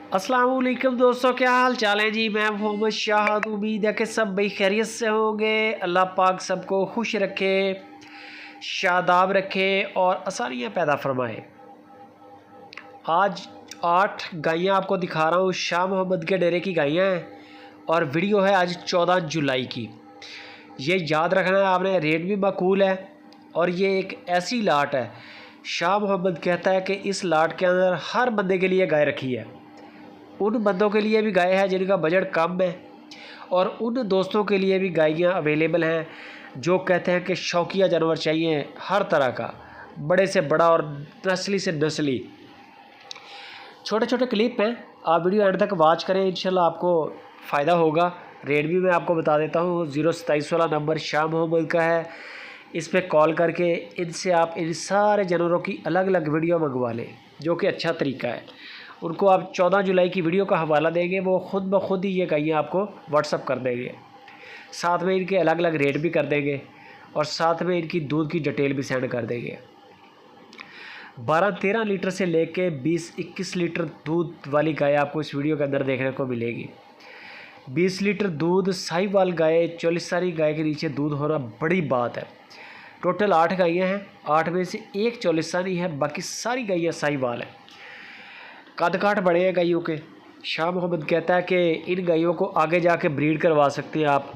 अस्सलाम वालेकुम दोस्तों, क्या हाल चाल है जी। मैं मोहम्मद शाहद। उम्मीद है कि सब भाई खैरियत से होंगे। अल्लाह पाक सबको खुश रखे, शादाब रखे और आसानियाँ पैदा फरमाए। आज 8 गायें आपको दिखा रहा हूँ। शाह मोहम्मद के डेरे की गायें हैं और वीडियो है आज 14 जुलाई की। ये याद रखना है आपने, रेट भी माकूल है और ये एक ऐसी लाट है। शाह मोहम्मद कहता है कि इस लाट के अंदर हर बंदे के लिए गाय रखी है। उन बंदों के लिए भी गाय है जिनका बजट कम है और उन दोस्तों के लिए भी गायें अवेलेबल हैं जो कहते हैं कि शौकिया जानवर चाहिए हर तरह का, बड़े से बड़ा और नस्ली से नस्ली। छोटे छोटे क्लिप हैं, आप वीडियो एंड तक वॉच करें, इंशाल्लाह आपको फ़ायदा होगा। रेट भी मैं आपको बता देता हूँ। 027 वाला नंबर शाह मोहम्मद का है। इस पर कॉल करके इनसे आप इन सारे जानवरों की अलग अलग वीडियो मंगवा लें, जो कि अच्छा तरीका है। उनको आप 14 जुलाई की वीडियो का हवाला देंगे, वो ख़ुद ब खुद ही ये गायें आपको व्हाट्सअप कर देंगे। साथ में इनके अलग अलग रेट भी कर देंगे और साथ में इनकी दूध की डिटेल भी सेंड कर देंगे। 12-13 लीटर से लेके 20-21 लीटर दूध वाली गाय आपको इस वीडियो के अंदर देखने को मिलेगी। 20 लीटर दूध साहिवाल गाय, चोलिस्तानी गाय के नीचे दूध होना बड़ी बात है। टोटल 8 गायें हैं, 8 में से एक चोलिस्तानी है, बाकी सारी गायें साहिवाल हैं। कद काठ बड़े हैं गायों के। शाह मोहम्मद कहता है कि इन गायों को आगे जाके ब्रीड करवा सकते हैं आप।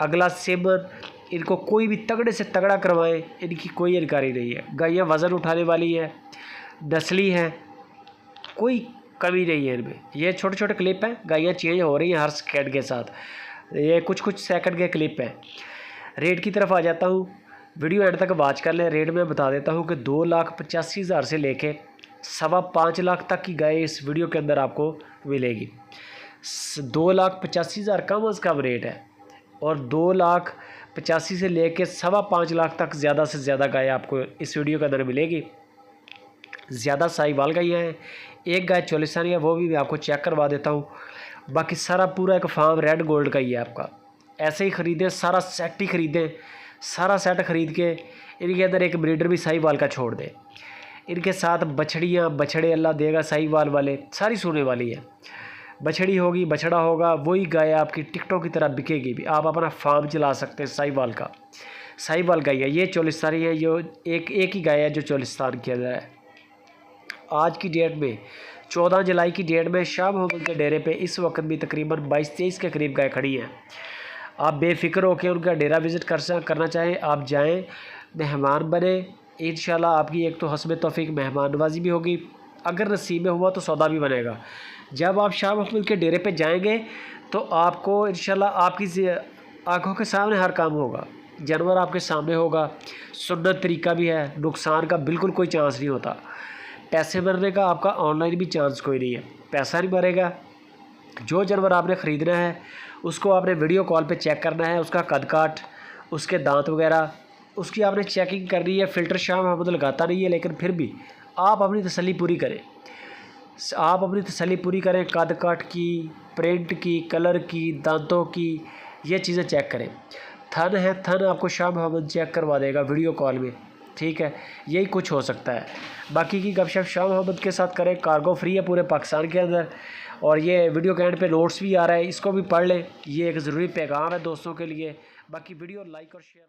अगला सेमन इनको कोई भी तगड़े से तगड़ा करवाएं, इनकी कोई इनकारी नहीं है। गायें वज़न उठाने वाली है, नस्ली हैं, कोई कमी नहीं है इनमें। ये छोटे छोटे क्लिप हैं, गायें चेंज हो रही हैं हर सेकेंड के साथ। ये कुछ सेकंड के क्लिप हैं। रेट की तरफ आ जाता हूँ, वीडियो एंड तक वॉच कर लें। रेट मैं बता देता हूँ कि 2,85,000 से लेके 5.25 लाख तक की गाय इस वीडियो के अंदर आपको मिलेगी। 2,85,000 कम अज़ कम रेट है और 2,85,000 से लेके 5.25 लाख तक ज़्यादा से ज़्यादा गाय आपको इस वीडियो के अंदर मिलेगी। ज़्यादा साहिवाल गायें हैं, एक गाय चोलिस्तानी है, वो भी मैं आपको चेक करवा देता हूँ। बाकी सारा पूरा एक फार्म रेड गोल्ड का ही है आपका। ऐसे ही ख़रीदें, सारा सेट ही ख़रीदें। सारा सेट ख़रीद के इनके अंदर एक ब्रीडर भी साहिवाल का छोड़ दें। इनके साथ बछड़ियाँ बछड़े अल्लाह देगा साहिवाल वाले, सारी सोने वाली है। बछड़ी होगी, बछड़ा होगा, वही गाय आपकी टिकटों की तरह बिकेगी भी। आप अपना फार्म चला सकते हैं साहिवाल का। साहिवाल गाय है, ये चोलिस्तानी है, जो एक ही गाय है जो चोलिस्तान के अंदर है। आज की डेट में 14 जुलाई की डेट में शाह मोहम्मद के डेरे पे इस वक्त भी तकरीबन 22-23 के करीब गाय खड़ी हैं। आप बेफिक्र होकर उनका डेरा विज़िट करना चाहें, आप जाएँ, मेहमान बने। इंशाल्लाह आपकी एक तो हस्ब तौफीक मेहमान नवाजी भी होगी, अगर नसीब में हुआ तो सौदा भी बनेगा। जब आप शाह मोहम्मद के डेरे पे जाएंगे तो आपको इंशाल्लाह आपकी आंखों के सामने हर काम होगा, जानवर आपके सामने होगा। सुन्नत तरीका भी है, नुकसान का बिल्कुल कोई चांस नहीं होता। पैसे मरने का आपका ऑनलाइन भी चांस कोई नहीं है, पैसा नहीं मरेगा। जो जानवर आपने ख़रीदना है उसको आपने वीडियो कॉल पे चेक करना है, उसका कद काठ, उसके दांत वगैरह, उसकी आपने चेकिंग करनी है। फ़िल्टर शाह मोहम्मद लगाता नहीं है, लेकिन फिर भी आप अपनी तसल्ली पूरी करें। आप अपनी तसल्ली पूरी करें, कद काठ की, प्रिंट की, कलर की, दांतों की, ये चीज़ें चेक करें। थन है, थन आपको शाह मोहम्मद चेक करवा देगा वीडियो कॉल में, ठीक है। यही कुछ हो सकता है, बाकी की गपशप शाह मोहम्मद के साथ करें। कार्गो फ्री है पूरे पाकिस्तान के अंदर और ये वीडियो के एंड पे नोट्स भी आ रहा है, इसको भी पढ़ लें। ये एक ज़रूरी पैगाम है दोस्तों के लिए। बाकी वीडियो लाइक और शेयर